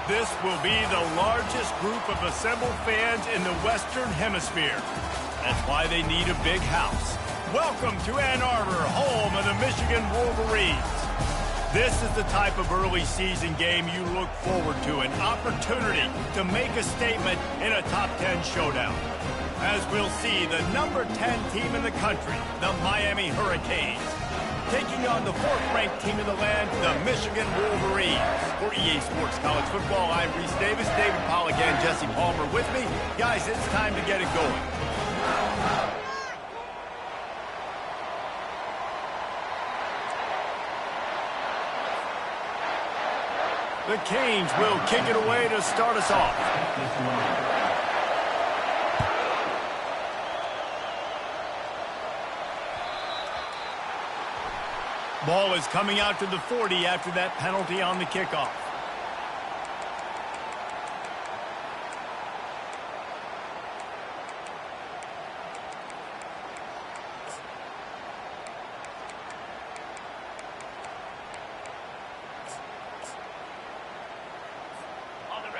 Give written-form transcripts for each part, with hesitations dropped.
This will be the largest group of assembled fans in the Western Hemisphere. That's why they need a big house. Welcome to Ann Arbor, home of the Michigan Wolverines. This is the type of early season game you look forward to, an opportunity to make a statement in a top 10 showdown. As we'll see, the number 10 team in the country, the Miami Hurricanes, taking on the 4th-ranked team in the land, the Michigan Wolverines. For EA Sports College Football, I'm Reese Davis, David Pollock, and Jesse Palmer with me. Guys, it's time to get it going. The Canes will kick it away to start us off. Ball is coming out to the 40 after that penalty on the kickoff.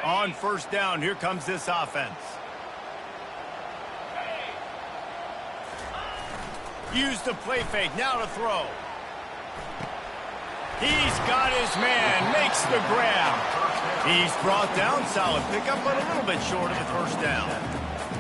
On first down, here comes this offense. Use the play fake, now to throw. He's got his man, makes the grab. He's brought down, solid pickup, but a little bit short of the first down.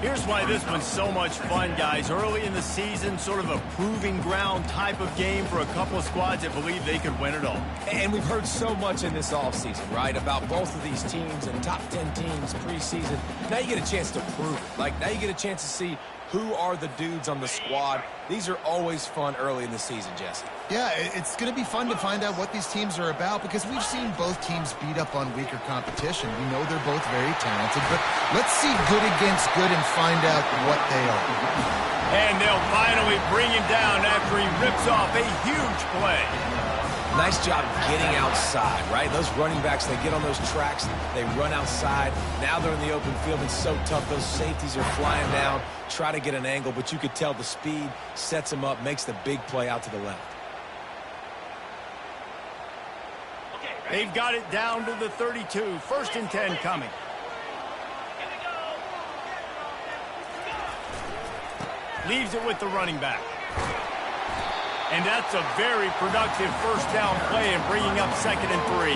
Here's why this one's so much fun, guys. Early in the season, sort of a proving ground type of game for a couple of squads that believe they could win it all. And we've heard so much in this offseason, right, about both of these teams and top 10 teams preseason. Now you get a chance to prove it. Like, now you get a chance to see who are the dudes on the squad. These are always fun early in the season, Jesse. Yeah, it's going to be fun to find out what these teams are about because we've seen both teams beat up on weaker competition. We know they're both very talented, but let's see good against good and find out what they are. And they'll finally bring him down after he rips off a huge play. Nice job getting outside, right? Those running backs, they get on those tracks, they run outside. Now they're in the open field. It's so tough. Those safeties are flying down, try to get an angle, but you could tell the speed sets them up, makes the big play out to the left. They've got it down to the 32. 1st and 10 coming. Leaves it with the running back. And that's a very productive first down play and bringing up 2nd and 3.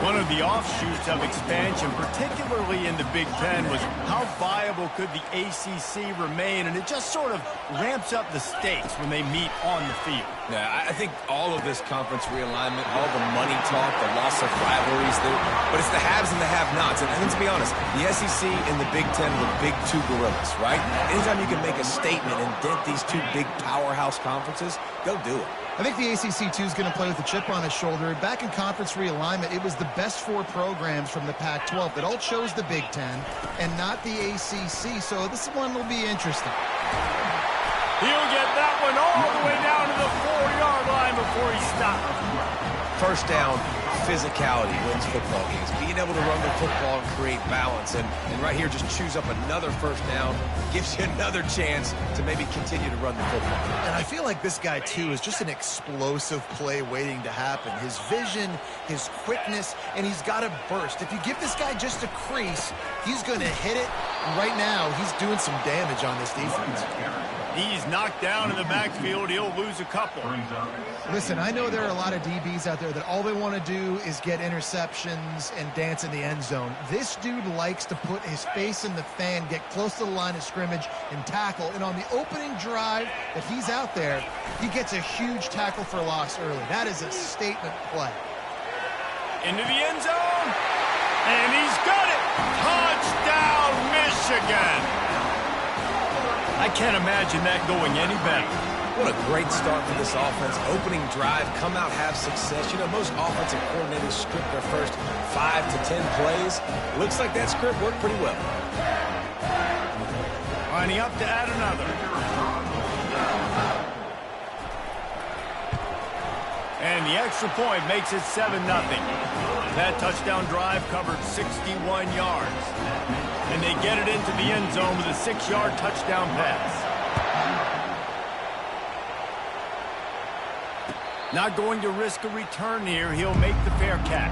One of the offshoots of expansion, particularly in the Big Ten, was how viable could the ACC remain, and it just sort of ramps up the stakes when they meet on the field. Yeah, I think all of this conference realignment, all the money talk, the loss of rivalries, but it's the haves and the have-nots. And let's be honest, the SEC and the Big Ten were big two gorillas, right? Anytime you can make a statement and dent these two big powerhouse conferences, go do it. I think the ACC, too, is going to play with a chip on his shoulder. Back in conference realignment, it was the best 4 programs from the Pac-12 that all chose the Big Ten and not the ACC, so this one will be interesting. He'll get that one all the way down to the 4-yard line before he stops. First down, physicality wins football games. Being able to run the football and create balance. And right here, just choose up another first down. Gives you another chance to maybe continue to run the football. And I feel like this guy, too, is just an explosive play waiting to happen. His vision, his quickness, and he's got a burst. If you give this guy just a crease, he's going to hit it. And right now, he's doing some damage on this defense. He's knocked down in the backfield. He'll lose a couple. Listen, I know there are a lot of DBs out there that all they want to do is get interceptions and dance in the end zone. This dude likes to put his face in the fan, get close to the line of scrimmage, and tackle. And on the opening drive that he's out there, he gets a huge tackle for loss early. That is a statement play. Into the end zone. And he's got it. Touchdown, Michigan. I can't imagine that going any better. What a great start for this offense. Opening drive, come out, have success. You know, most offensive coordinators script their first 5 to 10 plays. Looks like that script worked pretty well. Lining up to add another. And the extra point makes it 7-0. That touchdown drive covered 61 yards. And they get it into the end zone with a 6-yard touchdown pass. Not going to risk a return here. He'll make the fair catch.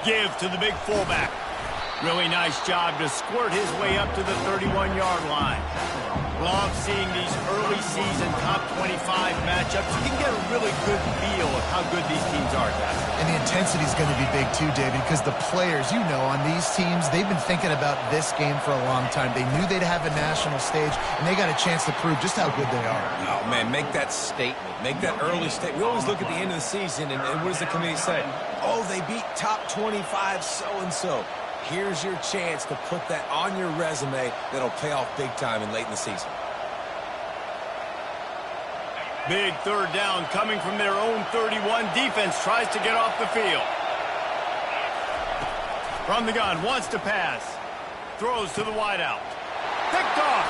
give to the big fullback. Really nice job to squirt his way up to the 31-yard line. Love seeing these early season top 25 matchups. You can get a really good feel of how good these teams are, guys. And the intensity is going to be big too, David, because the players, you know, on these teams, they've been thinking about this game for a long time. They knew they'd have a national stage, and they got a chance to prove just how good they are. Oh, man, make that statement. Make that early statement. We always look at the end of the season, and what does the committee say? Oh, they beat top 25 so-and-so. Here's your chance to put that on your resume that'll pay off big time and late in the season. Big third down coming from their own 31. Defense tries to get off the field. From the gun, wants to pass. Throws to the wideout. Picked off.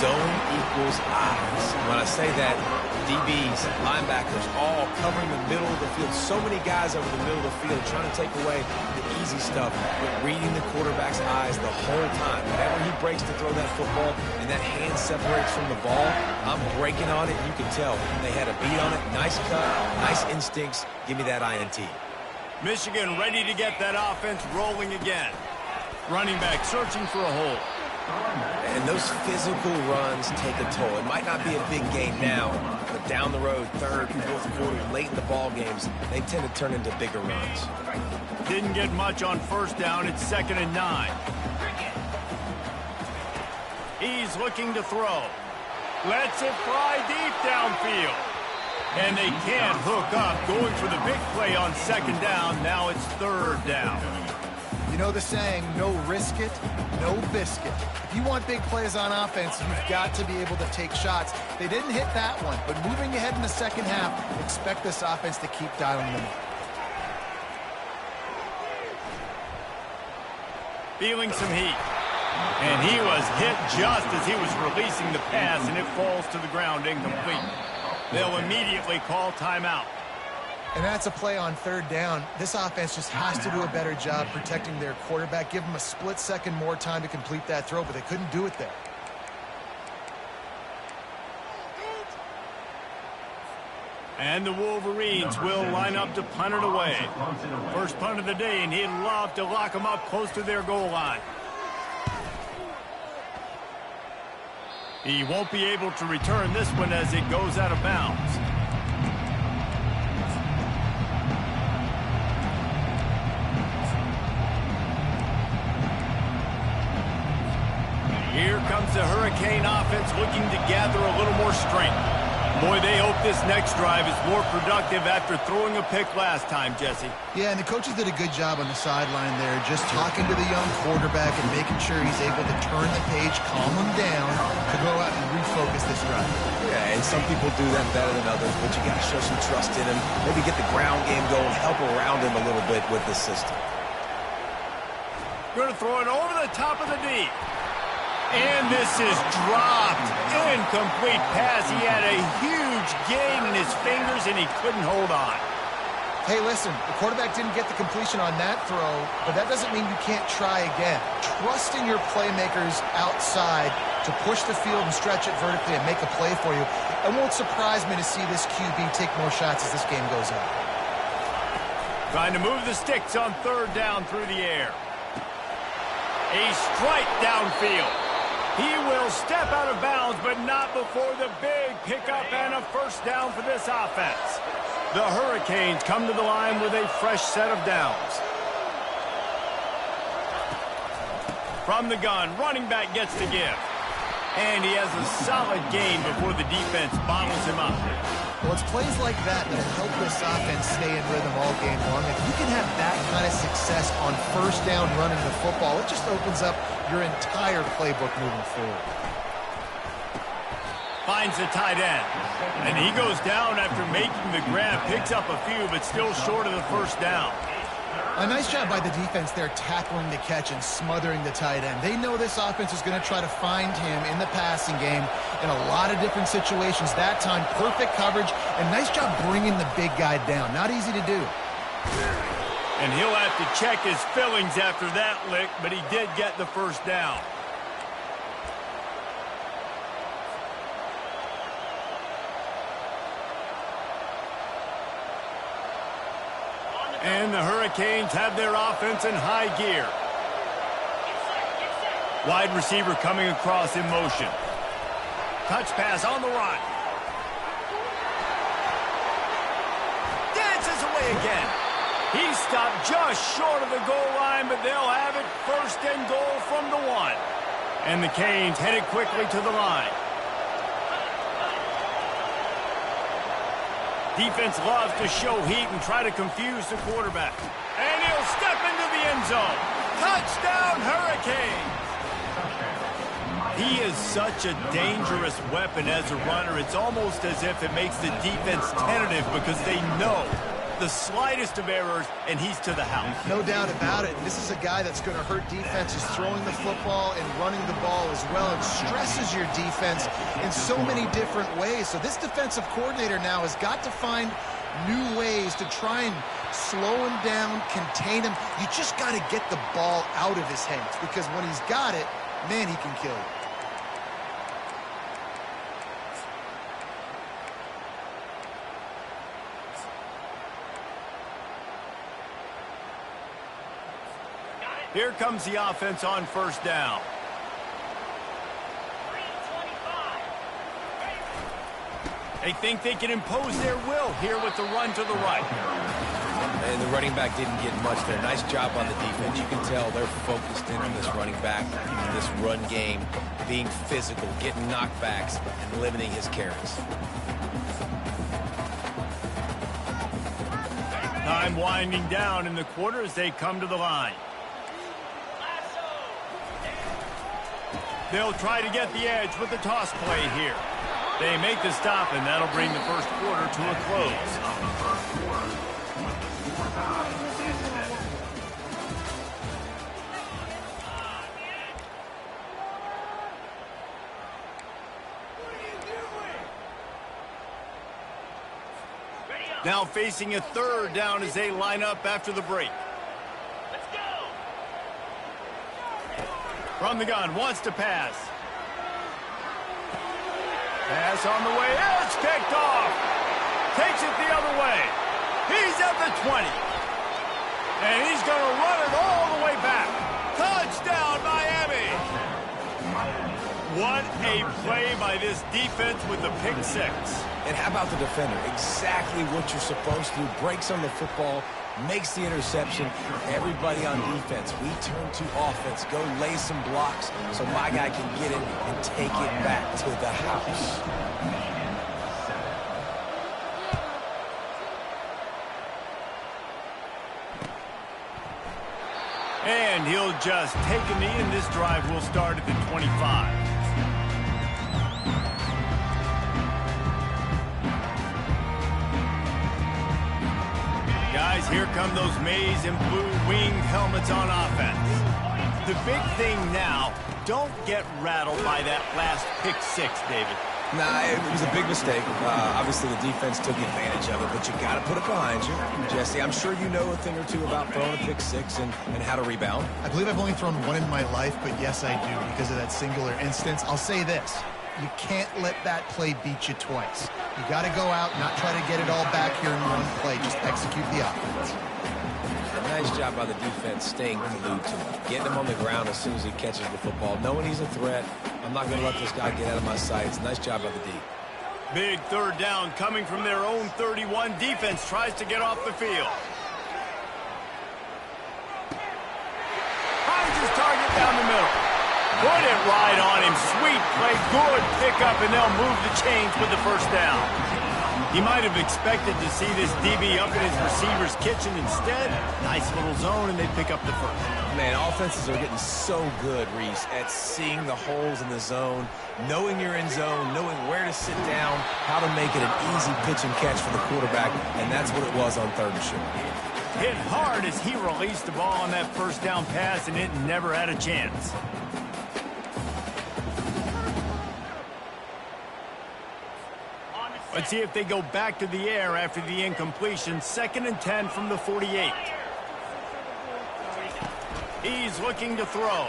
Zone equals eyes. When I say that, DBs, linebackers, all covering the middle of the field. So many guys over the middle of the field trying to take away the easy stuff, but reading the quarterback's eyes the whole time. Whenever he breaks to throw that football and that hand separates from the ball, I'm breaking on it. You can tell they had a beat on it. Nice cut, nice instincts. Give me that INT. Michigan ready to get that offense rolling again. Running back searching for a hole. And those physical runs take a toll. It might not be a big game now, but down the road, third, fourth quarter, late in the ball games, they tend to turn into bigger runs. Didn't get much on first down. It's 2nd and 9. He's looking to throw. Lets it fly deep downfield. And they can't hook up. Going for the big play on 2nd down. Now it's 3rd down. You know the saying, no risk it, no biscuit. If you want big plays on offense, you've got to be able to take shots. They didn't hit that one, but moving ahead in the second half, expect this offense to keep dialing them up. Feeling some heat. And he was hit just as he was releasing the pass, and it falls to the ground incomplete. They'll immediately call timeout. And that's a play on 3rd down. This offense just has to do a better job protecting their quarterback. Give them a split second more time to complete that throw, but they couldn't do it there. And the Wolverines will line up to punt it away. First punt of the day, and he'd love to lock them up close to their goal line. He won't be able to return this one as it goes out of bounds. Here comes the Hurricane offense looking to gather a little more strength. Boy, they hope this next drive is more productive after throwing a pick last time, Jesse. Yeah, and the coaches did a good job on the sideline there, just talking to the young quarterback and making sure he's able to turn the page, calm him down, to go out and refocus this drive. Yeah, and some people do that better than others, but you got to show some trust in him. Maybe get the ground game going, help around him a little bit with the system. Going to throw it over the top of the deep. And this is dropped. Incomplete pass. He had a huge gain in his fingers, and he couldn't hold on. Hey, listen, the quarterback didn't get the completion on that throw, but that doesn't mean you can't try again. Trust in your playmakers outside to push the field and stretch it vertically and make a play for you. It won't surprise me to see this QB take more shots as this game goes on. Trying to move the sticks on 3rd down through the air. A strike downfield. He will step out of bounds, but not before the big pickup and a 1st down for this offense. The Hurricanes come to the line with a fresh set of downs. From the gun, running back gets to give. And he has a solid gain before the defense bottles him up. Well, it's plays like that that'll help this offense stay in rhythm all game long. If you can have that kind of success on 1st down running the football, it just opens up your entire playbook moving forward. Finds the tight end. And he goes down after making the grab. Picks up a few, but still short of the 1st down. A nice job by the defense there tackling the catch and smothering the tight end. They know this offense is going to try to find him in the passing game in a lot of different situations. That time, perfect coverage, and nice job bringing the big guy down. Not easy to do. And he'll have to check his fillings after that lick, but he did get the 1st down. And the Hurricanes have their offense in high gear. Wide receiver coming across in motion. Touch pass on the run. Dances away again. He stopped just short of the goal line, but they'll have it first and goal from the 1. And the Canes headed quickly to the line. Defense loves to show heat and try to confuse the quarterback. And he'll step into the end zone. Touchdown, Hurricanes! He is such a dangerous weapon as a runner. It's almost as if it makes the defense tentative because they know the slightest of errors, and he's to the house. No doubt about it. This is a guy that's going to hurt defenses throwing the football and running the ball as well. It stresses your defense in so many different ways. So this defensive coordinator now has got to find new ways to try and slow him down, contain him. You just got to get the ball out of his hands because when he's got it, man, he can kill you. Here comes the offense on first down. They think they can impose their will here with the run to the right. And the running back didn't get much there. Nice job on the defense. You can tell they're focused in on this running back, in this run game, being physical, getting knockbacks, and limiting his carries. Time winding down in the quarter as they come to the line. They'll try to get the edge with the toss play here. They make the stop, and that'll bring the first quarter to a close. Now facing a third down as they line up after the break. From the gun, wants to pass. Pass on the way, it's picked off. Takes it the other way. He's at the 20. And he's going to run it all the way back. Touchdown, Miami. What a play by this defense with the pick six. And how about the defender? Exactly what you're supposed to do. Breaks on the football, makes the interception. Everybody on defense, we turn to offense. Go lay some blocks so my guy can get it and take it back to the house. And he'll just take a knee, and this drive will start at the 25. Guys, here come those maize and blue winged helmets on offense. The big thing now, don't get rattled by that last pick six, David. Nah, it was a big mistake. Obviously, the defense took advantage of it, but you got to put it behind you. Jesse, I'm sure you know a thing or two about throwing a pick six and how to rebound. I believe I've only thrown one in my life, but yes, I do because of that singular instance. I'll say this. You can't let that play beat you twice. You got to go out, not try to get it all back here in one play. Just execute the offense. Nice job by the defense staying glued to him. Getting him on the ground as soon as he catches the football. Knowing he's a threat, I'm not going to let this guy get out of my sights. Nice job by the D. Big third down coming from their own 31. Defense tries to get off the field. Finds his target down the middle. Put it right on him. Sweet play. Good pickup, and they'll move the chains with the first down. He might have expected to see this DB up in his receiver's kitchen. Instead, nice little zone, and they pick up the first. Man, offenses are getting so good, Reese, at seeing the holes in the zone, knowing you're in zone, knowing where to sit down, how to make it an easy pitch and catch for the quarterback, and that's what it was on third and short. Hit hard as he released the ball on that first down pass, and it never had a chance. Let's see if they go back to the air after the incompletion. 2nd and 10 from the 48. He's looking to throw.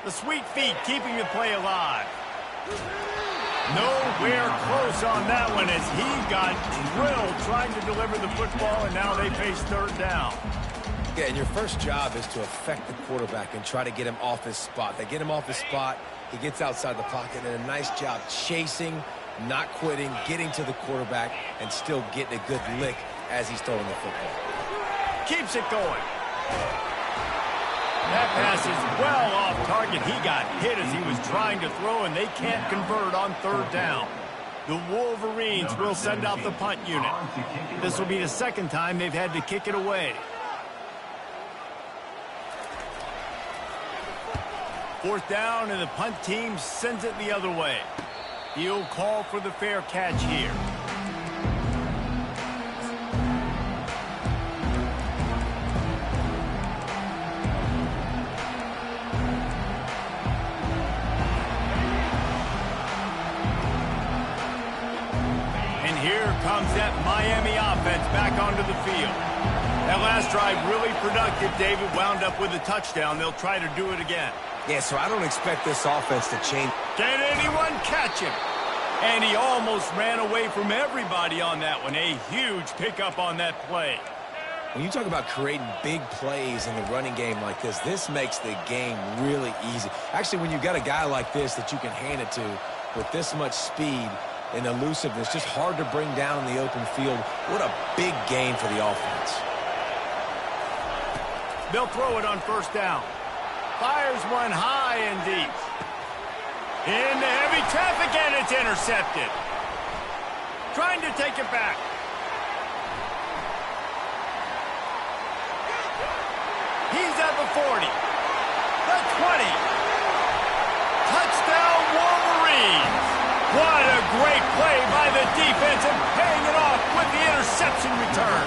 The sweet feet keeping the play alive. Nowhere close on that one as he got drilled trying to deliver the football, and now they face third down. Yeah, and your first job is to affect the quarterback and try to get him off his spot. They get him off his spot, he gets outside the pocket, and a nice job chasing, not quitting, getting to the quarterback, and still getting a good lick as he's throwing the football. Keeps it going. That pass is well off target. He got hit as he was trying to throw, and they can't convert on third down. The Wolverines will send out the punt unit. This will be the second time they've had to kick it away. Fourth down, and the punt team sends it the other way. He'll call for the fair catch here. Comes that Miami offense back onto the field. That last drive really productive. David wound up with a touchdown. They'll try to do it again. Yeah, so I don't expect this offense to change. Can anyone catch him? And he almost ran away from everybody on that one. A huge pickup on that play. When you talk about creating big plays in the running game like this makes the game really easy. Actually, when you got a guy like this that you can hand it to with this much speed and elusiveness, just hard to bring down in the open field. What a big gain for the offense. They'll throw it on first down. Fires one high and deep. Into heavy traffic, and it's intercepted. Trying to take it back. He's at the 40. The 20. Touchdown, Wolverines. What a great play by the defense and paying it off with the interception return.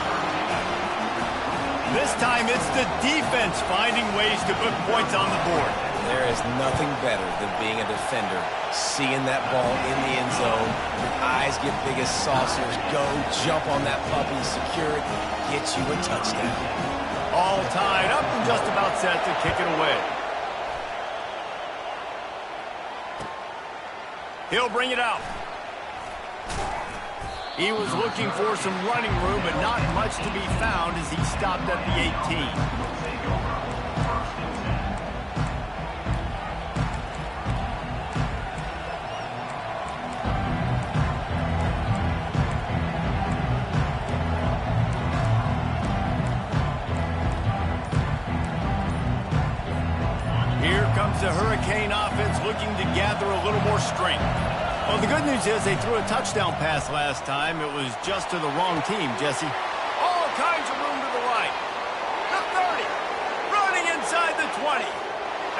This time it's the defense finding ways to put points on the board. There is nothing better than being a defender, seeing that ball in the end zone, your eyes get big as saucers, go, jump on that puppy, secure it, get you a touchdown. All tied up and just about set to kick it away. He'll bring it out. He was looking for some running room, but not much to be found as he stopped at the 18. Here comes the Hurricane offense looking to gather a little more strength. Well, the good news is they threw a touchdown pass last time. It was just to the wrong team, Jesse. All kinds of room to the right. The 30. Running inside the 20.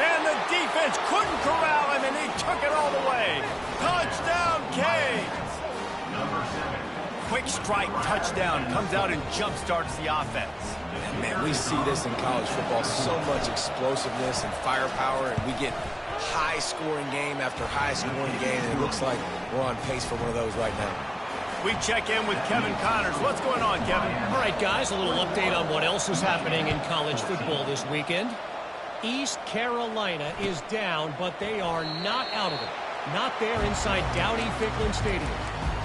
And the defense couldn't corral him, and he took it all the way. Touchdown, Canes. Quick strike touchdown. Comes out and jump-starts the offense. Man, we see this in college football. So much explosiveness and firepower, and we get high-scoring game after high-scoring game, and it looks like we're on pace for one of those right now. We check in with Kevin Connors. What's going on, Kevin? All right, guys, a little update on what else is happening in college football this weekend. East Carolina is down, but they are not out of it. Not there inside Dowdy-Ficklin Stadium.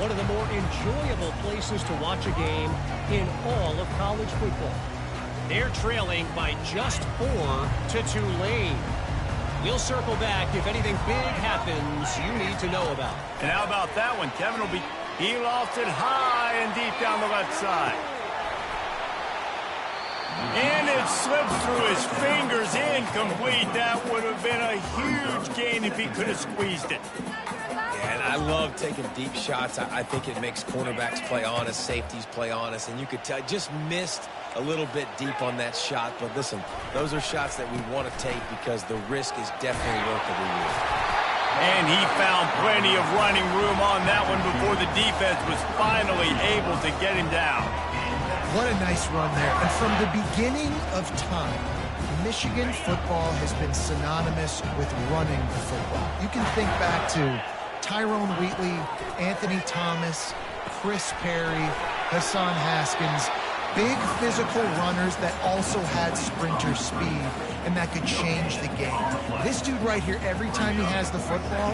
One of the more enjoyable places to watch a game in all of college football. They're trailing by just 4 to Tulane. We'll circle back if anything big happens you need to know about. And how about that one? Kevin will be... He lost it high and deep down the left side. And it slips through his fingers, incomplete. That would have been a huge gain if he could have squeezed it. Yeah, and I love taking deep shots. I think it makes cornerbacks play honest, safeties play honest, and you could tell just missed a little bit deep on that shot. But listen, those are shots that we want to take because the risk is definitely worth the reward. And he found plenty of running room on that one before the defense was finally able to get him down. What a nice run there. And from the beginning of time, Michigan football has been synonymous with running the football. You can think back to Tyrone Wheatley, Anthony Thomas, Chris Perry, Hassan Haskins. Big physical runners that also had sprinter speed and that could change the game. This dude right here, every time he has the football,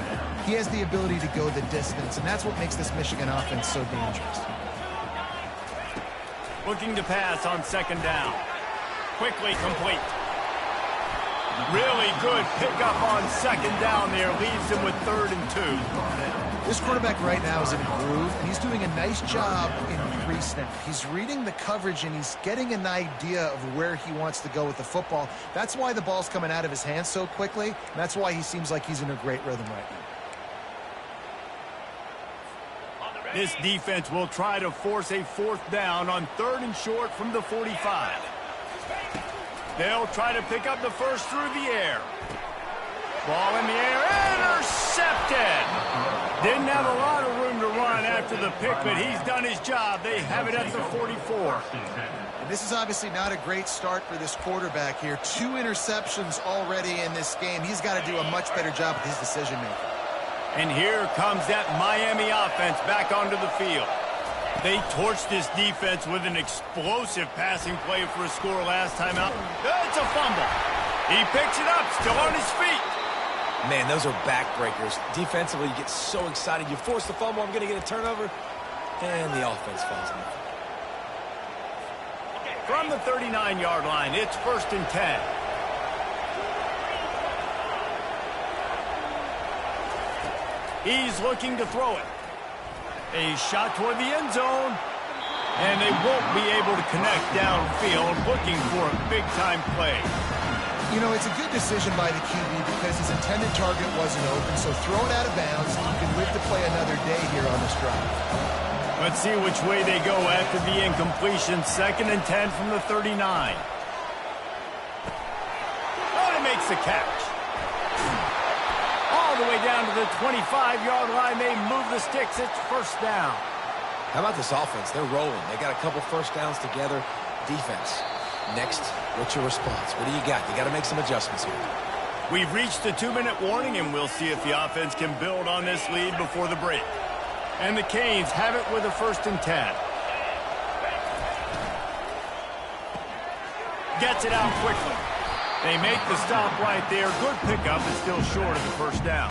he has the ability to go the distance, and that's what makes this Michigan offense so dangerous. Looking to pass on second down. Quickly complete. Really good pickup on second down there. Leaves him with 3rd and 2. This quarterback right now is in a groove, and he's doing a nice job in pre-snap. He's reading the coverage, and he's getting an idea of where he wants to go with the football. That's why the ball's coming out of his hands so quickly, and that's why he seems like he's in a great rhythm right now. This defense will try to force a 4th down on 3rd and short from the 45. They'll try to pick up the first through the air. Ball in the air, intercepted! Didn't have a lot of room to run after the pick, but he's done his job. They have it at the 44. And this is obviously not a great start for this quarterback here. 2 interceptions already in this game. He's got to do a much better job with his decision-making. And here comes that Miami offense back onto the field. They torched this defense with an explosive passing play for a score last time out. It's a fumble. He picks it up, still on his feet. Man, those are backbreakers. Defensively, you get so excited. You force the fumble, I'm going to get a turnover, and the offense falls in. From the 39-yard line, it's 1st and 10. He's looking to throw it. A shot toward the end zone. And they won't be able to connect downfield, looking for a big-time play. You know, it's a good decision by the QB because his intended target wasn't open, so throw it out of bounds. You can live to play another day here on this drive. Let's see which way they go after the incompletion. 2nd and 10 from the 39. Oh, he makes the catch. All the way down to the 25-yard line. They move the sticks. It's 1st down. How about this offense? They're rolling. They got a couple 1st downs together. Defense. Next, what's your response? What do you got? You got to make some adjustments here. We've reached the 2-minute warning, and we'll see if the offense can build on this lead before the break. And the Canes have it with a 1st and 10. Gets it out quickly. They make the stop right there. Good pickup, but still short of the 1st down.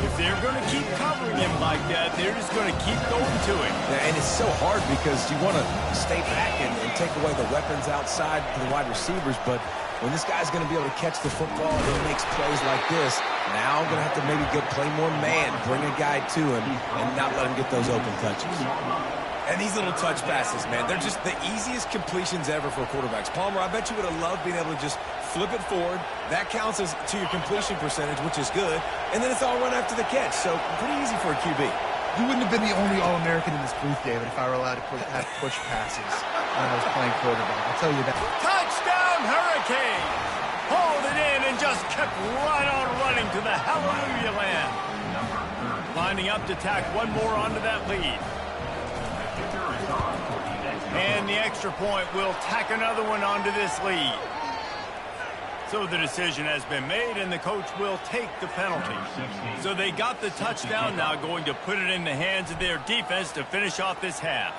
If they're going to keep covering him like that, they're just going to keep going to him. Yeah, and it's so hard because you want to stay back and take away the weapons outside to the wide receivers, but when this guy's going to be able to catch the football and he makes plays like this, now I'm going to have to maybe play more man, bring a guy to him, and not let him get those open touches. And these little touch passes, man, they're just the easiest completions ever for quarterbacks. Palmer, I bet you would have loved being able to just flip it forward. That counts as to your completion percentage, which is good. And then it's all run after the catch. So pretty easy for a QB. You wouldn't have been the only All-American in this booth, David, if I were allowed to have push passes when I was playing quarterback. I'll tell you that. Touchdown, Hurricane! Hauled it in and just kept right on running to the hallelujah land. Lining up to tack one more onto that lead. And the extra point will tack another one onto this lead. So the decision has been made, and the coach will take the penalty. So they got the touchdown, now going to put it in the hands of their defense to finish off this half.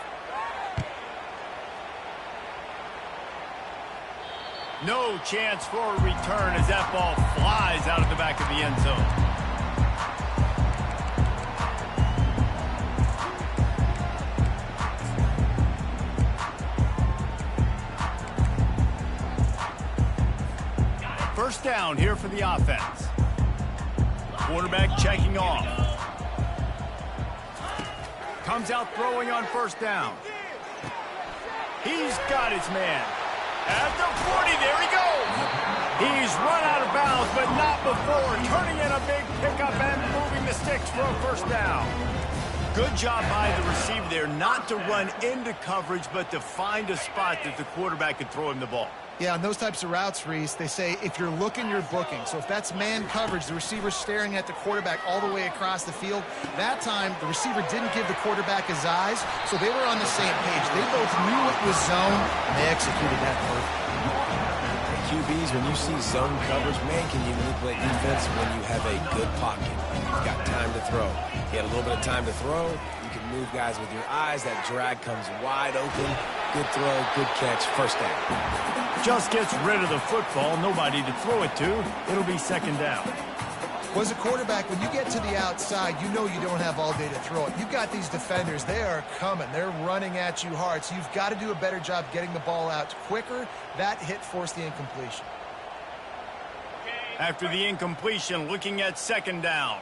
No chance for a return as that ball flies out of the back of the end zone. First down here for the offense. Quarterback checking off. Comes out throwing on 1st down. He's got his man. At the 40, there he goes. He's run out of bounds, but not before. Turning in a big pickup and moving the sticks for a 1st down. Good job by the receiver there not to run into coverage, but to find a spot that the quarterback could throw him the ball. Yeah, on those types of routes, Reese, they say if you're looking, you're booking. So if that's man coverage, the receiver's staring at the quarterback all the way across the field. That time, the receiver didn't give the quarterback his eyes, so they were on the same page. They both knew it was zone, and they executed that perfectly. QBs, when you see zone coverage, man, can you manipulate defense when you have a good pocket. You've got time to throw. You had a little bit of time to throw. You can move guys with your eyes. That drag comes wide open. Good throw, good catch, 1st down. Just gets rid of the football. Nobody to throw it to. It'll be 2nd down. Well, as a quarterback, when you get to the outside, you know you don't have all day to throw it. You've got these defenders. They are coming. They're running at you hard. So you've got to do a better job getting the ball out quicker. That hit forced the incompletion. After the incompletion, looking at second down.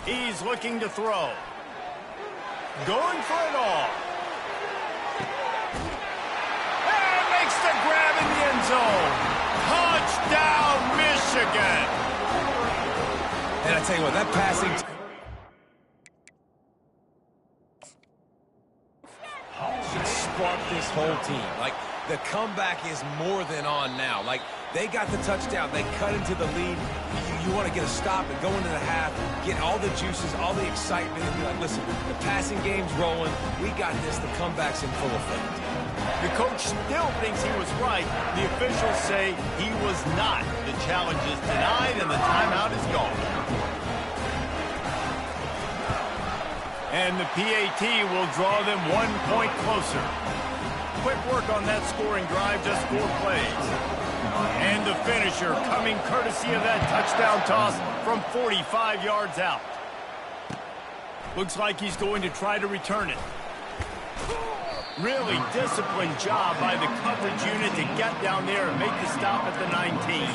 He's looking to throw. Going for it all. And makes the grab in the end zone. Touchdown, Michigan. And I tell you what, that passing should spark this whole team. Like, the comeback is more than on now. Like, they got the touchdown. They cut into the lead. You want to get a stop and go into the half, get all the juices, all the excitement, and be like, listen, the passing game's rolling. We got this. The comeback's in full effect. The coach still thinks he was right. The officials say he was not. The challenge is denied, and the timeout is gone. And the PAT will draw them 1 point closer. Quick work on that scoring drive, just 4 plays. And the finisher coming courtesy of that touchdown toss from 45 yards out. Looks like he's going to try to return it. Really disciplined job by the coverage unit to get down there and make the stop at the 19.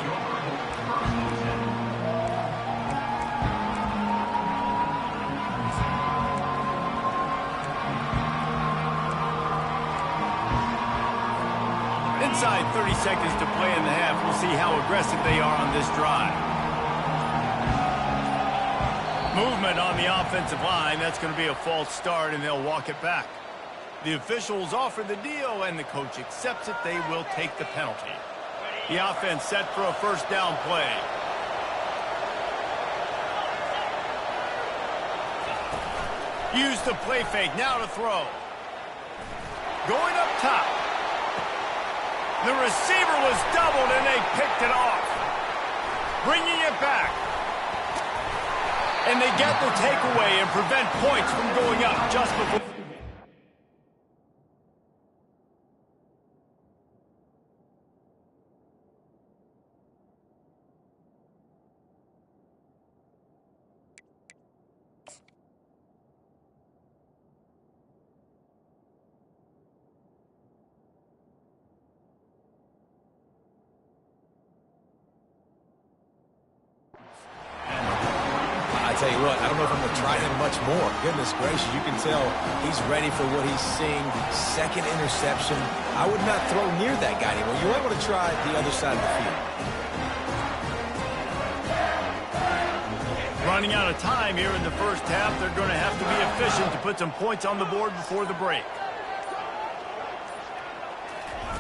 Inside 30 seconds to play in the half. We'll see how aggressive they are on this drive. Movement on the offensive line. That's going to be a false start, and they'll walk it back. The officials offer the deal, and the coach accepts it. They will take the penalty. The offense set for a first down play. Use the play fake. Now to throw. Going up top. The receiver was doubled, and they picked it off. Bringing it back. And they get the takeaway and prevent points from going up just before. Tell you what, I don't know if I'm going to try him much more. Goodness gracious, you can tell he's ready for what he's seeing. Second interception. I would not throw near that guy anymore. You might want to try the other side of the field. Running out of time here in the first half. They're going to have to be efficient to put some points on the board before the break.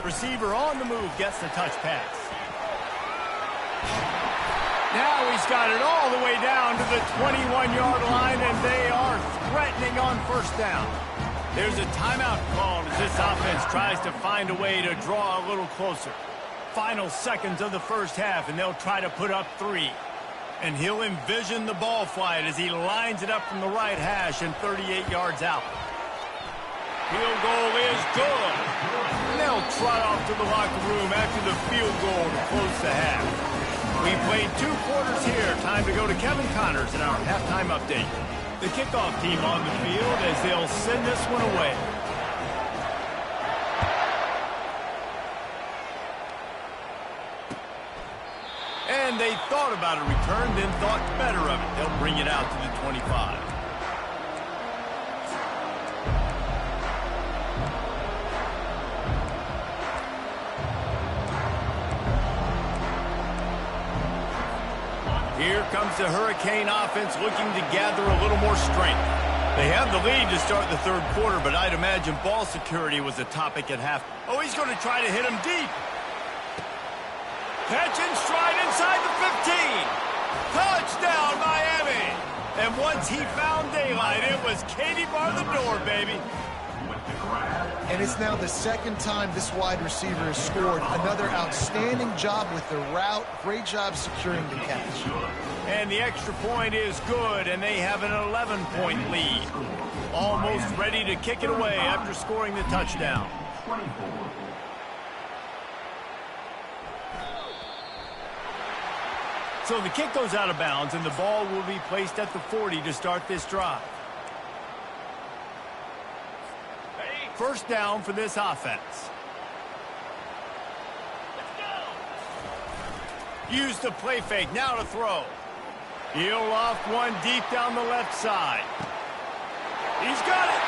Receiver on the move gets the touch pass. Now he's got it all the way down to the 21-yard line, and they are threatening on first down. There's a timeout called as this offense tries to find a way to draw a little closer. Final seconds of the first half, and they'll try to put up 3. And he'll envision the ball flight as he lines it up from the right hash and 38 yards out. Field goal is good. And they'll trot off to the locker room after the field goal to close the half. We played 2 quarters here. Time to go to Kevin Connors in our halftime update. The kickoff team on the field as they'll send this one away. And they thought about a return, then thought better of it. They'll bring it out to the 25. Here comes the Hurricane offense looking to gather a little more strength. They have the lead to start the third quarter, but I'd imagine ball security was a topic at half. Oh, he's going to try to hit him deep. Catch and stride inside the 15. Touchdown, Miami. And once he found daylight, it was Katie bar the door, baby. And it's now the second time this wide receiver has scored. Another outstanding job with the route. Great job securing the catch. And the extra point is good, and they have an 11-point lead. Almost ready to kick it away after scoring the touchdown. So the kick goes out of bounds, and the ball will be placed at the 40 to start this drive. First down for this offense. Use the play fake, now to throw. He'll off one deep down the left side. He's got it.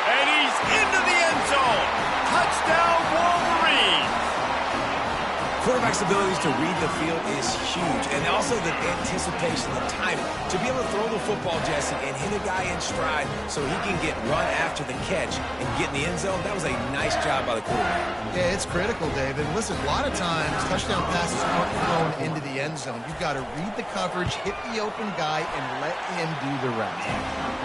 And he's into the end zone. Touchdown, Wolverines. Quarterback's abilities to read the field is huge, and also the anticipation, the timing. To be able to throw the football, Jesse, and hit a guy in stride so he can get run after the catch and get in the end zone, that was a nice job by the quarterback. Yeah, it's critical, David. Listen, a lot of times, touchdown passes aren't thrown into the end zone. You've got to read the coverage, hit the open guy, and let him do the rest.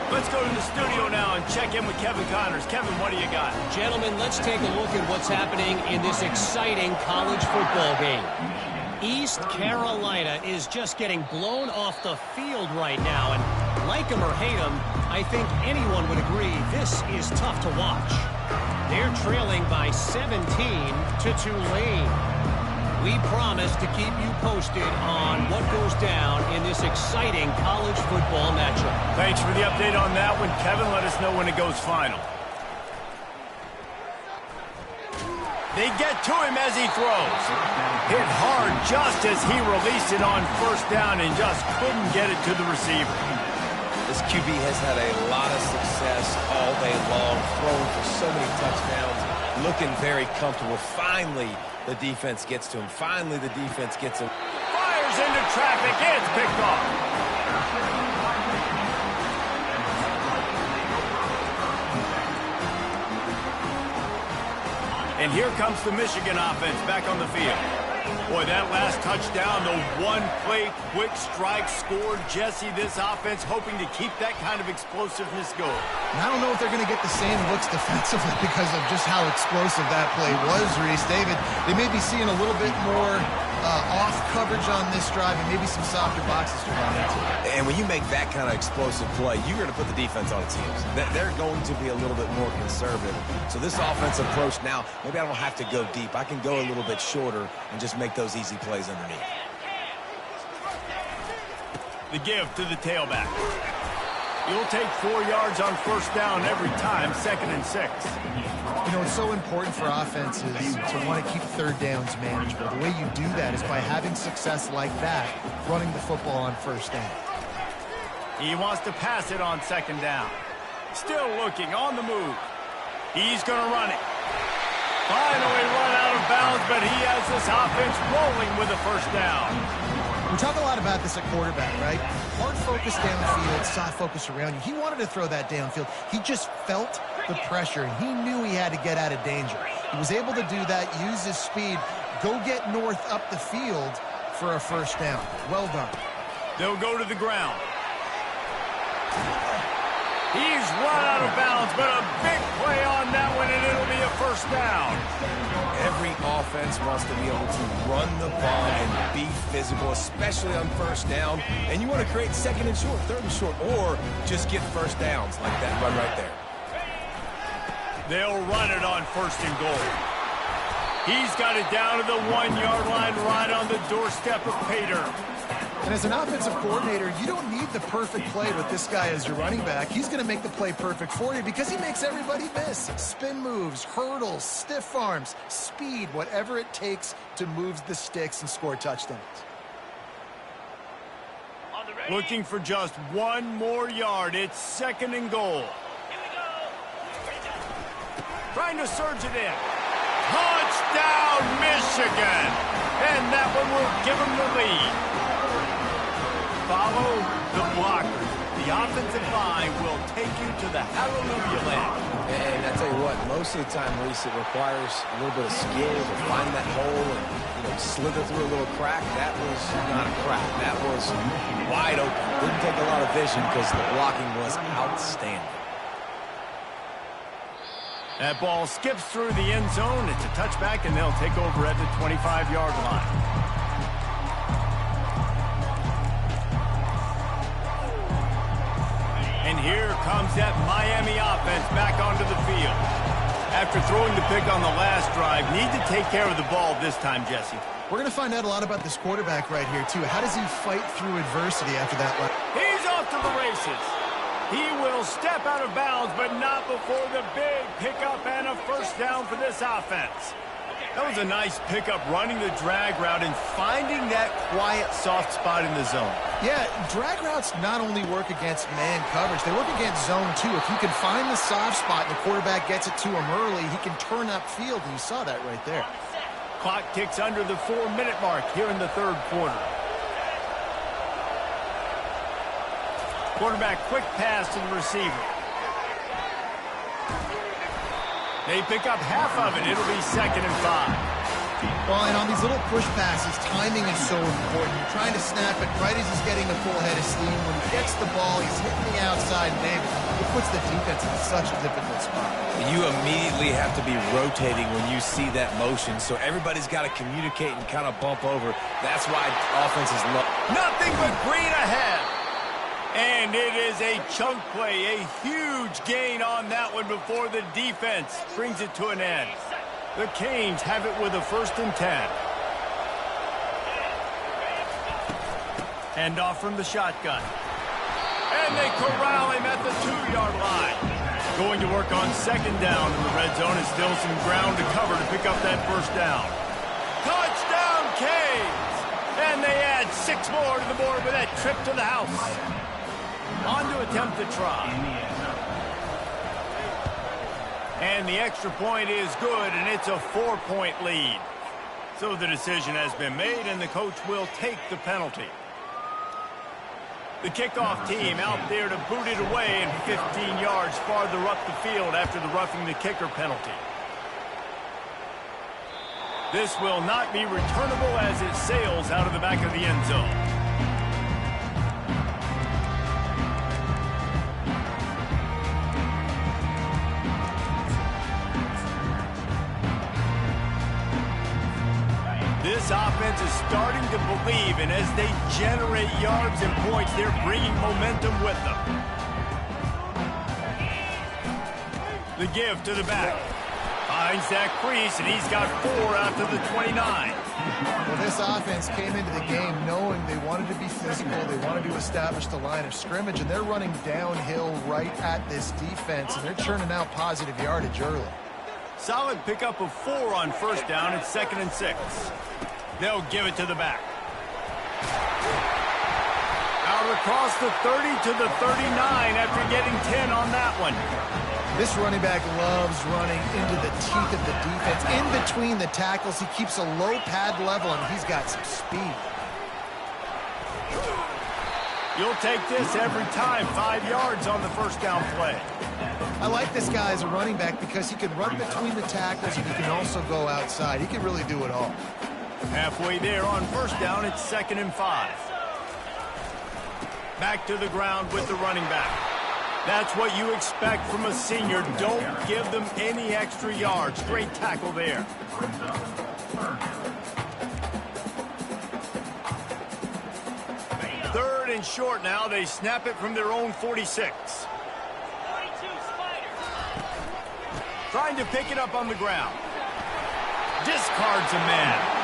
Let's go to the studio now and check in with Kevin Connors. Kevin, what do you got? Gentlemen, let's take a look at what's happening in this exciting college football game. East Carolina is just getting blown off the field right now, and like him or hate him, I think anyone would agree this is tough to watch. They're trailing by 17 to Tulane. We promise to keep you posted on what goes down in this exciting college football matchup. Thanks for the update on that one, Kevin. Let us know when it goes final. They get to him as he throws. Hit hard just as he released it on first down and just couldn't get it to the receiver. This QB has had a lot of success all day long, throwing for so many touchdowns, looking very comfortable. Finally, the defense gets to him. Finally, the defense gets him. Fires into traffic. It's picked off. And here comes the Michigan offense back on the field. Boy, that last touchdown, the one-play quick strike scored. Jesse, this offense hoping to keep that kind of explosiveness going. And I don't know if they're going to get the same looks defensively because of just how explosive that play was, Reese. David, they may be seeing a little bit more off coverage on this drive and maybe some softer boxes to run into. And when you make that kind of explosive play, you're going to put the defense on its heels. They're going to be a little bit more conservative. So this offensive approach now, maybe I don't have to go deep. I can go a little bit shorter and just make those easy plays underneath. The give to the tailback. You'll take 4 yards on first down every time, 2nd and 6. You know, it's so important for offenses to want to keep third downs manageable. The way you do that is by having success like that, running the football on first down. He wants to pass it on 2nd down. Still looking on the move. He's going to run it. Finally run out of bounds, but he has this offense rolling with a first down. We talk a lot about this at quarterback, right? Hard focus downfield, soft focus around you. He wanted to throw that downfield. He just felt the pressure, and he knew he had to get out of danger. He was able to do that, use his speed, go get north up the field for a first down. Well done. They'll go to the ground. He's run out of bounds, but a big play on that one, and it'll be a first down. Every offense wants to be able to run the ball and be physical, especially on first down. And you want to create 2nd and short, 3rd and short, or just get first downs like that run right there. They'll run it on 1st and goal. He's got it down to the 1-yard line right on the doorstep of Pater. And as an offensive coordinator, you don't need the perfect play with this guy as your running back. He's going to make the play perfect for you because he makes everybody miss. Spin moves, hurdles, stiff arms, speed, whatever it takes to move the sticks and score touchdowns. Looking for just 1 more yard. It's 2nd and goal. Trying to surge it in. Touchdown, Michigan! And that one will give them the lead. Follow the blocker. The offensive line will take you to the hallelujah land. And I tell you what, most of the time, Reese, it requires a little bit of skill to find that hole and slither through a little crack. That was not a crack. That was wide open. Didn't take a lot of vision because the blocking was outstanding. That ball skips through the end zone. It's a touchback, and they'll take over at the 25-yard line. And here comes that Miami offense back onto the field. After throwing the pick on the last drive, need to take care of the ball this time, Jesse. We're going to find out a lot about this quarterback right here, too. How does he fight through adversity after that? He's off to the races. He will step out of bounds, but not before the big pickup and a first down for this offense. That was a nice pickup, running the drag route and finding that quiet, soft spot in the zone. Yeah, drag routes not only work against man coverage, they work against zone, too. If you can find the soft spot and the quarterback gets it to him early, he can turn upfield, and you saw that right there. Clock ticks under the 4-minute mark here in the third quarter. Quarterback quick pass to the receiver. They pick up half of it. It'll be 2nd and 5. Well, and on these little push passes, timing is so important. You're trying to snap it right as he's getting the full head of steam. When he gets the ball, he's hitting the outside, and it puts the defense in such a difficult spot. You immediately have to be rotating when you see that motion, so everybody's got to communicate and kind of bump over. That's why offense is low. Nothing but green ahead. And it is a chunk play, a huge gain on that one before the defense brings it to an end. The Canes have it with a 1st and 10. Hand off from the shotgun. And they corral him at the 2-yard line. Going to work on 2nd down in the red zone, and still some ground to cover to pick up that first down. Touchdown, Canes! And they add 6 more to the board with that trip to the house. On to attempt the try. And the extra point is good, and it's a 4-point lead. So the decision has been made, and the coach will take the penalty. The kickoff team out there to boot it away, and 15 yards farther up the field after the roughing the kicker penalty. This will not be returnable as it sails out of the back of the end zone. This offense is starting to believe, and as they generate yards and points, they're bringing momentum with them. The give to the back. Finds that crease, and he's got 4 after the 29. Well, this offense came into the game knowing they wanted to be physical, they wanted to establish the line of scrimmage, and they're running downhill right at this defense, and they're churning out positive yardage early. Solid pickup of 4 on 1st down. It's 2nd and 6. They'll give it to the back. Out across the 30 to the 39 after getting 10 on that one. This running back loves running into the teeth of the defense. In between the tackles, he keeps a low pad level, and he's got some speed. You'll take this every time. 5 yards on the first down play. I like this guy as a running back because he can run between the tackles and he can also go outside. He can really do it all. Halfway there on 1st down, it's 2nd and 5. Back to the ground with the running back. That's what you expect from a senior. Don't give them any extra yards. Great tackle there. 3rd and short now. They snap it from their own 46. Trying to pick it up on the ground. Discards a man.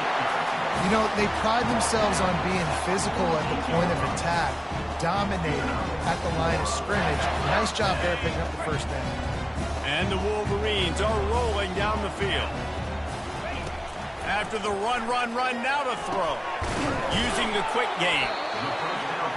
You know, they pride themselves on being physical at the point of attack, dominating at the line of scrimmage. Nice job there picking up the first down. And the Wolverines are rolling down the field. After the run, now to throw. Using the quick game.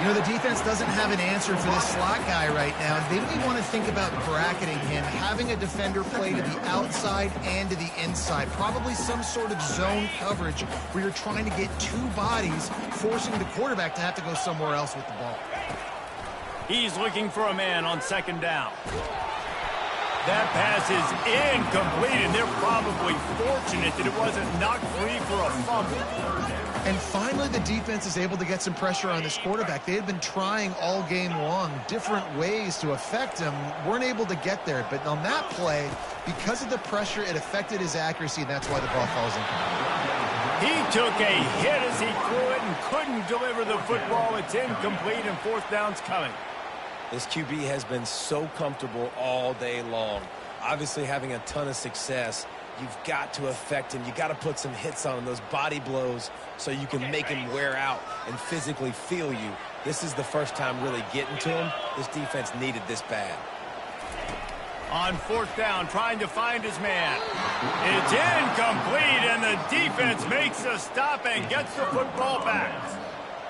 You know, the defense doesn't have an answer for this slot guy right now. They may want to think about bracketing him, having a defender play to the outside and to the inside. Probably some sort of zone coverage where you're trying to get 2 bodies, forcing the quarterback to have to go somewhere else with the ball. He's looking for a man on 2nd down. That pass is incomplete, and they're probably fortunate that it wasn't knocked free for a fumble. And finally, the defense is able to get some pressure on this quarterback. They had been trying all game long different ways to affect him, weren't able to get there. But on that play, because of the pressure, it affected his accuracy, and that's why the ball falls incomplete. He took a hit as he threw it and couldn't deliver the football. It's incomplete, and 4th down's coming. This QB has been so comfortable all day long. Obviously having a ton of success. You've got to affect him. You got to put some hits on him, those body blows, so you can make him wear out and physically feel you. This is the first time really getting to him. This defense needed this bad. On fourth down, trying to find his man. It's incomplete, and the defense makes a stop and gets the football back.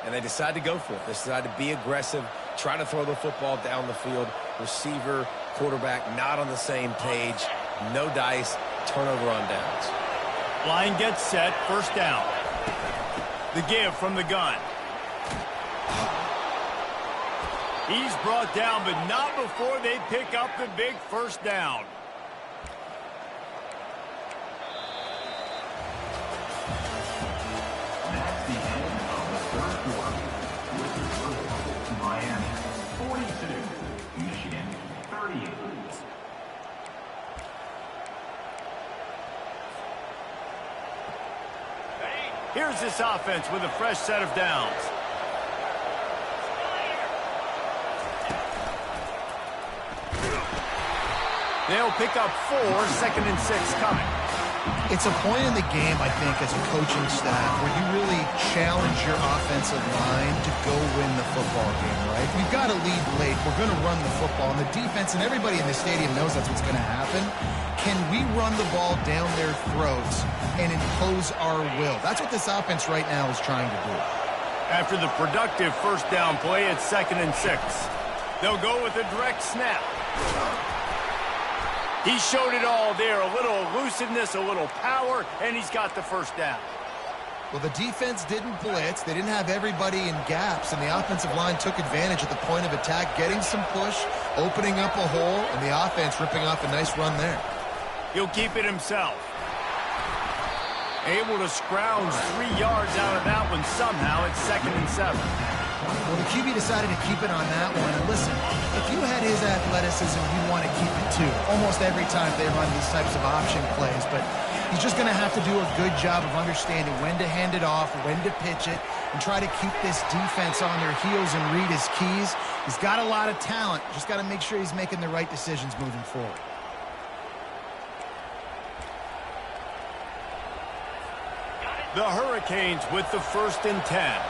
And they decide to go for it. They decide to be aggressive, try to throw the football down the field. Receiver, quarterback, not on the same page. No dice, turnover on downs. Line gets set, first down. The give from the gun. He's brought down, but not before they pick up the big first down. That's the end of the third quarter. With the result, Miami 42, Michigan 38. Here's this offense with a fresh set of downs. They'll pick up 4, 2nd and 6 coming. It's a point in the game, I think, as a coaching staff where you really challenge your offensive line to go win the football game, right? We've got to lead late. We're going to run the football. And the defense and everybody in the stadium knows that's what's going to happen. Can we run the ball down their throats and impose our will? That's what this offense right now is trying to do. After the productive first down play, it's 2nd and 6. They'll go with a direct snap. He showed it all there, a little elusiveness, a little power, and he's got the first down. Well, the defense didn't blitz. They didn't have everybody in gaps, and the offensive line took advantage at the point of attack, getting some push, opening up a hole, and the offense ripping off a nice run there. He'll keep it himself. Able to scrounge 3 yards out of that one somehow. It's 2nd and 7. Well, the QB decided to keep it on that one. And listen, if you had his athleticism, you'd want to keep it too. Almost every time they run these types of option plays. But he's just going to have to do a good job of understanding when to hand it off, when to pitch it, and try to keep this defense on their heels and read his keys. He's got a lot of talent. Just got to make sure he's making the right decisions moving forward. The Hurricanes with the 1st and 10.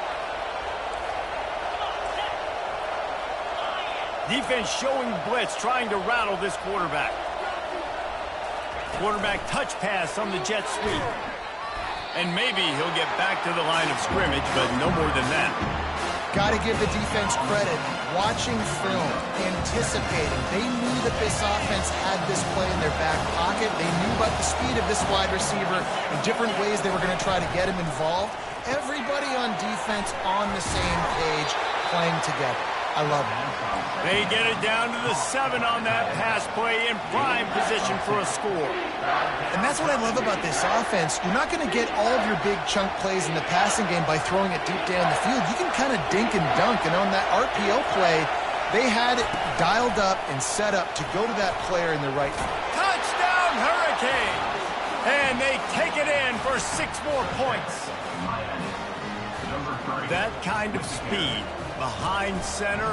Defense showing blitz, trying to rattle this quarterback. Quarterback touch pass on the jet sweep. And maybe he'll get back to the line of scrimmage, but no more than that. Got to give the defense credit. Watching film, anticipating. They knew that this offense had this play in their back pocket. They knew about the speed of this wide receiver and different ways they were going to try to get him involved. Everybody on defense on the same page, playing together. I love it. They get it down to the 7 on that pass play in prime position for a score. And that's what I love about this offense. You're not going to get all of your big chunk plays in the passing game by throwing it deep down the field. You can kind of dink and dunk. And on that RPO play, they had it dialed up and set up to go to that player in the right. Touchdown, Hurricane! And they take it in for 6 more points. That kind of speed behind center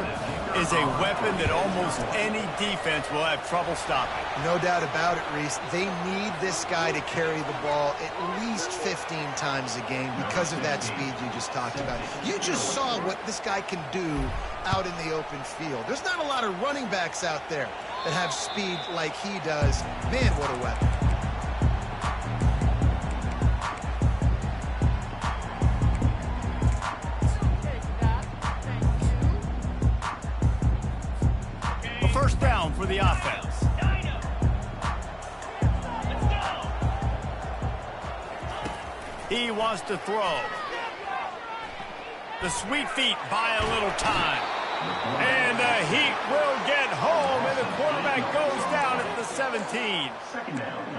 is a weapon that almost any defense will have trouble stopping. No doubt about it, Reese. They need this guy to carry the ball at least 15 times a game because of that speed you just talked about. You just saw what this guy can do out in the open field. There's not a lot of running backs out there that have speed like he does. Man, what a weapon. First down for the offense. He wants to throw. The sweet feet buy a little time. And the Heat will get home, and the quarterback goes down at the 17.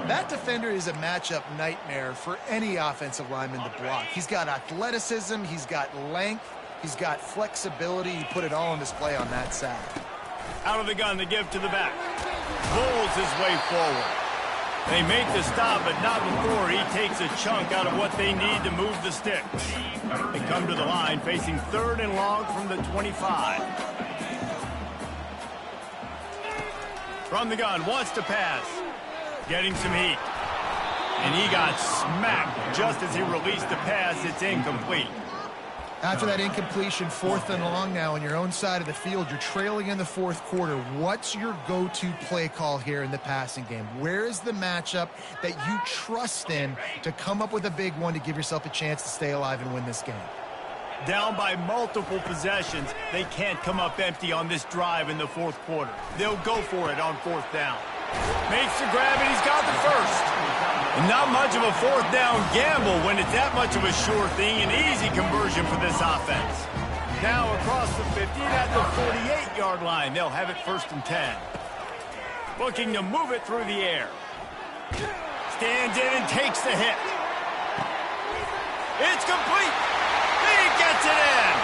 That defender is a matchup nightmare for any offensive lineman to block. He's got athleticism, he's got length, he's got flexibility. He put it all on display on that side. Out of the gun, the give to the back. Pulls his way forward. They make the stop, but not before he takes a chunk out of what they need to move the sticks. They come to the line facing 3rd and long from the 25. From the gun, wants to pass. Getting some heat. And he got smacked just as he released the pass. It's incomplete. After that incompletion, 4th and long now on your own side of the field, you're trailing in the 4th quarter. What's your go-to play call here in the passing game? Where is the matchup that you trust in to come up with a big one to give yourself a chance to stay alive and win this game? Down by multiple possessions, they can't come up empty on this drive in the 4th quarter. They'll go for it on 4th down. Makes the grab, and he's got the first. And not much of a 4th down gamble when it's that much of a sure thing. An easy conversion for this offense. Now across the 50 and at the 48-yard line. They'll have it 1st and 10. Looking to move it through the air. Stands in and takes the hit. It's complete. He gets it in.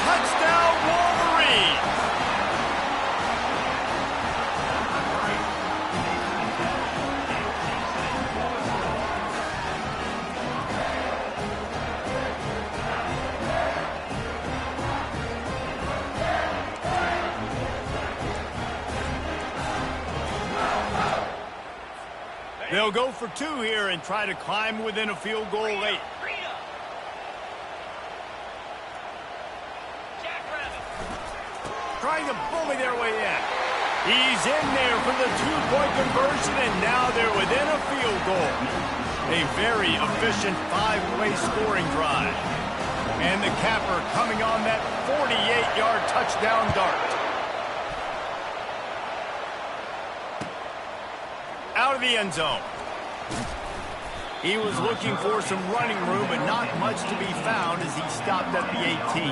Touchdown, Wolverine. They'll go for 2 here and try to climb within a field goal late. Trying to bully their way in. He's in there for the 2-point conversion, and now they're within a field goal. A very efficient 5-way scoring drive. And the capper coming on that 48-yard touchdown dart. Out of the end zone. He was looking for some running room, but not much to be found as he stopped at the 18.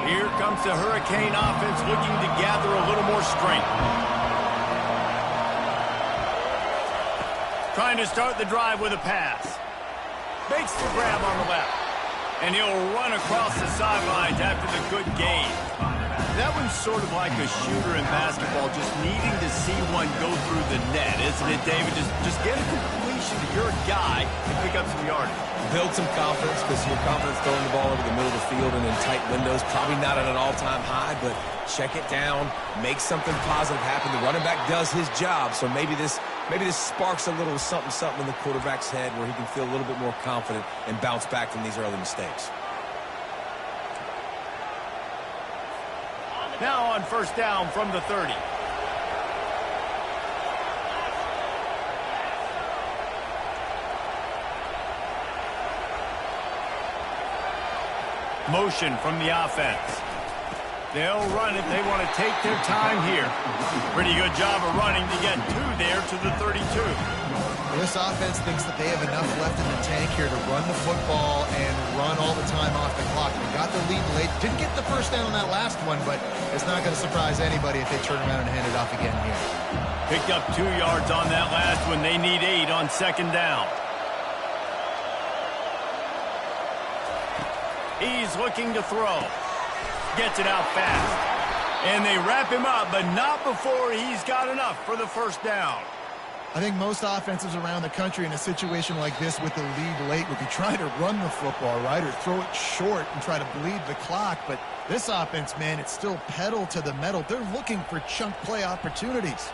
Here comes the Hurricane offense looking to gather a little more strength. Trying to start the drive with a pass. Makes the grab on the left. And he'll run across the sidelines after the good gain. That one's sort of like a shooter in basketball, just needing to see one go through the net, isn't it, David? Just get a completion to your guy and pick up some yardage. Build some confidence, because your confidence throwing the ball over the middle of the field and in tight windows, probably not at an all-time high, but check it down, make something positive happen. The running back does his job, so maybe this sparks a little something in the quarterback's head where he can feel a little bit more confident and bounce back from these early mistakes. Now on 1st down from the 30. Motion from the offense. They'll run it. They want to take their time here. Pretty good job of running to get 2 there to the 32. Well, this offense thinks that they have enough left in the tank here to run the football and run all the time off the clock. They got the lead late. Didn't get the first down on that last one, but it's not going to surprise anybody if they turn around and hand it off again here. Picked up 2 yards on that last one. They need 8 on 2nd down. He's looking to throw. Gets it out fast. And they wrap him up, but not before he's got enough for the 1st down. I think most offenses around the country in a situation like this with the lead late would be trying to run the football, right, or throw it short and try to bleed the clock. But this offense, man, it's still pedal to the metal. They're looking for chunk play opportunities.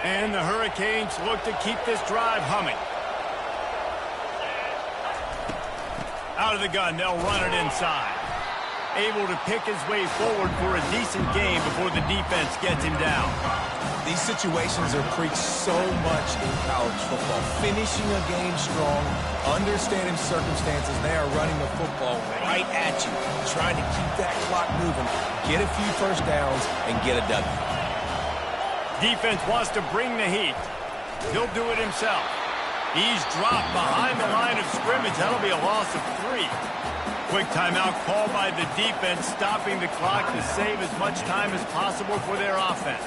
And the Hurricanes look to keep this drive humming. Out of the gun, they'll run it inside. Able to pick his way forward for a decent game before the defense gets him down. These situations are preached so much in college football. Finishing a game strong, understanding circumstances. They are running the football right at you, trying to keep that clock moving, get a few 1st downs, and get a W. Defense wants to bring the heat. He'll do it himself. He's dropped behind the line of scrimmage. That'll be a loss of 3. Quick timeout called by the defense, stopping the clock to save as much time as possible for their offense.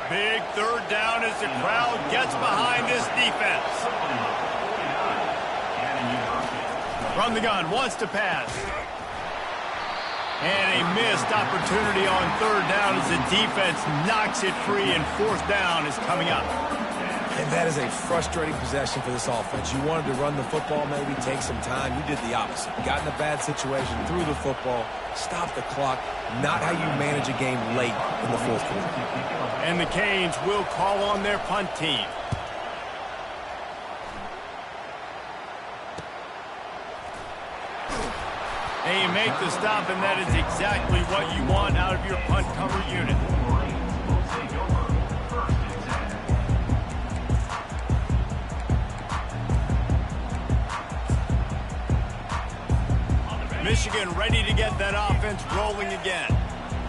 Big 3rd down as the crowd gets behind this defense. From the gun, wants to pass. And a missed opportunity on 3rd down as the defense knocks it free, and 4th down is coming up. And that is a frustrating possession for this offense. You wanted to run the football, maybe take some time. You did the opposite. Got in a bad situation, threw the football, stopped the clock. Not how you manage a game late in the fourth quarter. And the Canes will call on their punt team. And you make the stop, and that is exactly what you want out of your punt cover unit. Michigan ready to get that offense rolling again.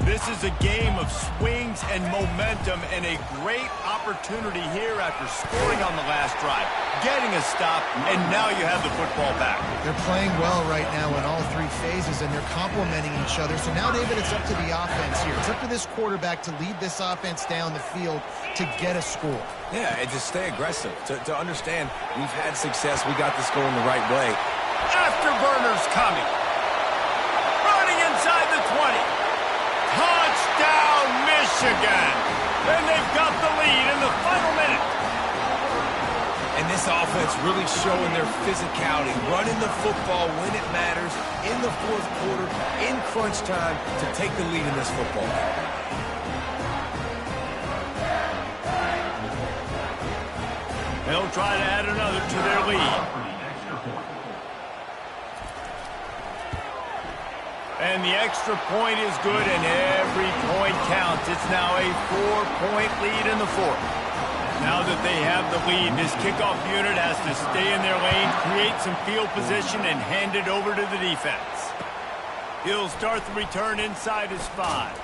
This is a game of swings and momentum, and a great opportunity here after scoring on the last drive, getting a stop, and now you have the football back. They're playing well right now in all three phases, and they're complementing each other. So now, David, it's up to the offense here. It's up to this quarterback to lead this offense down the field to get a score. Yeah, and just stay aggressive. To understand, we've had success. We got this going the right way. Afterburners coming. Running inside the 20. Touchdown, Michigan! And they've got the lead in the final minute. And this offense really showing their physicality, running the football when it matters, in the fourth quarter, in crunch time, to take the lead in this football game. They'll try to add another to their lead. And the extra point is good, and every point counts. It's now a 4-point lead in the fourth. Now that they have the lead, this kickoff unit has to stay in their lane, create some field position, and hand it over to the defense. He'll start the return inside his 5.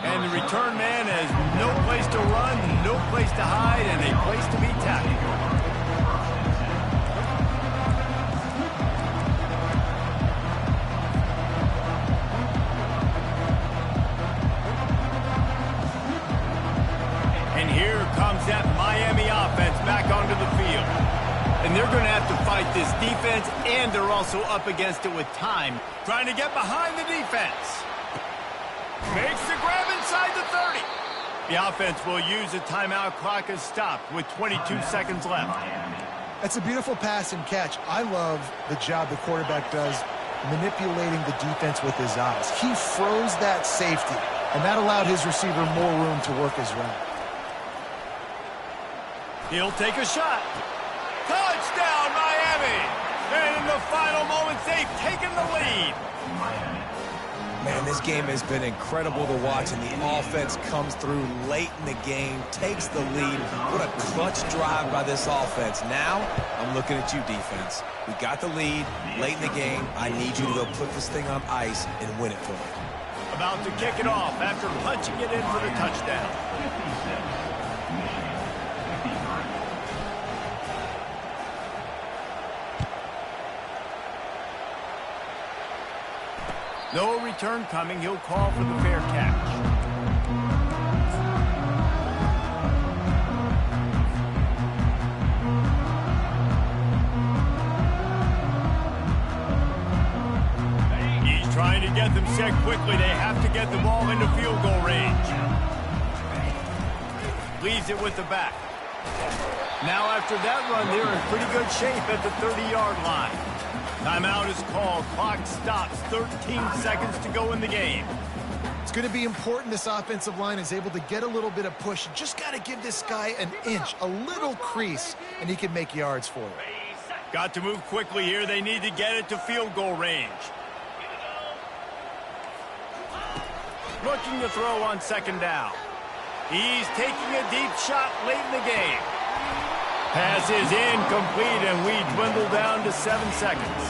And the return man has no place to run, no place to hide, and a place to be tackled. That Miami offense back onto the field. And they're going to have to fight this defense, and they're also up against it with time, trying to get behind the defense. Makes the grab inside the 30. The offense will use a timeout. Clock is stopped with 22 seconds left. That's a beautiful pass and catch. I love the job the quarterback does manipulating the defense with his eyes. He froze that safety, and that allowed his receiver more room to work his route. He'll take a shot. Touchdown, Miami! And in the final moments, they've taken the lead. Man, this game has been incredible to watch, and the offense comes through late in the game, takes the lead. What a clutch drive by this offense. Now, I'm looking at you, defense. We got the lead late in the game. I need you to go put this thing on ice and win it for me. About to kick it off after punching it in for the touchdown. No return coming. He'll call for the fair catch. He's trying to get them set quickly. They have to get the ball into field goal range. Leaves it with the back. Now after that run, they're in pretty good shape at the 30-yard line. Timeout is called. Clock stops. 13 seconds to go in the game. It's going to be important this offensive line is able to get a little bit of push. You just got to give this guy an inch, a little crease, and he can make yards for it. Got to move quickly here. They need to get it to field goal range. Looking to throw on second down. He's taking a deep shot late in the game. Pass is incomplete, and we dwindle down to 7 seconds.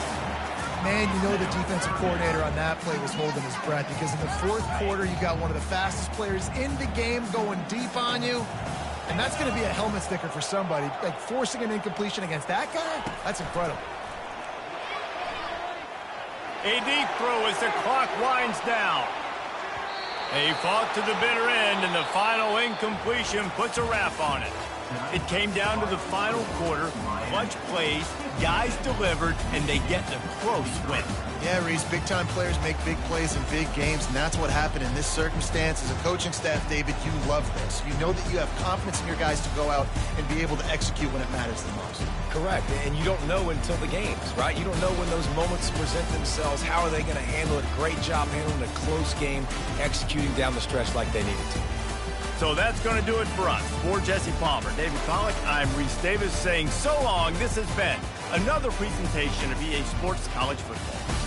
Man, you know the defensive coordinator on that play was holding his breath, because in the fourth quarter, you got one of the fastest players in the game going deep on you, and that's going to be a helmet sticker for somebody. Like, forcing an incompletion against that guy, that's incredible. A deep throw as the clock winds down. They fought to the bitter end, and the final incompletion puts a wrap on it. It came down to the final quarter, clutch plays, guys delivered, and they get the close win. Yeah, Reese, big-time players make big plays in big games, and that's what happened in this circumstance. As a coaching staff, David, you love this. You know that you have confidence in your guys to go out and be able to execute when it matters the most. Correct, and you don't know until the games, right? You don't know when those moments present themselves. How are they going to handle it? Great job handling a close game, executing down the stretch like they needed to. So that's going to do it for us. For Jesse Palmer, David Pollack, I'm Reese Davis saying so long. This has been another presentation of EA Sports College Football.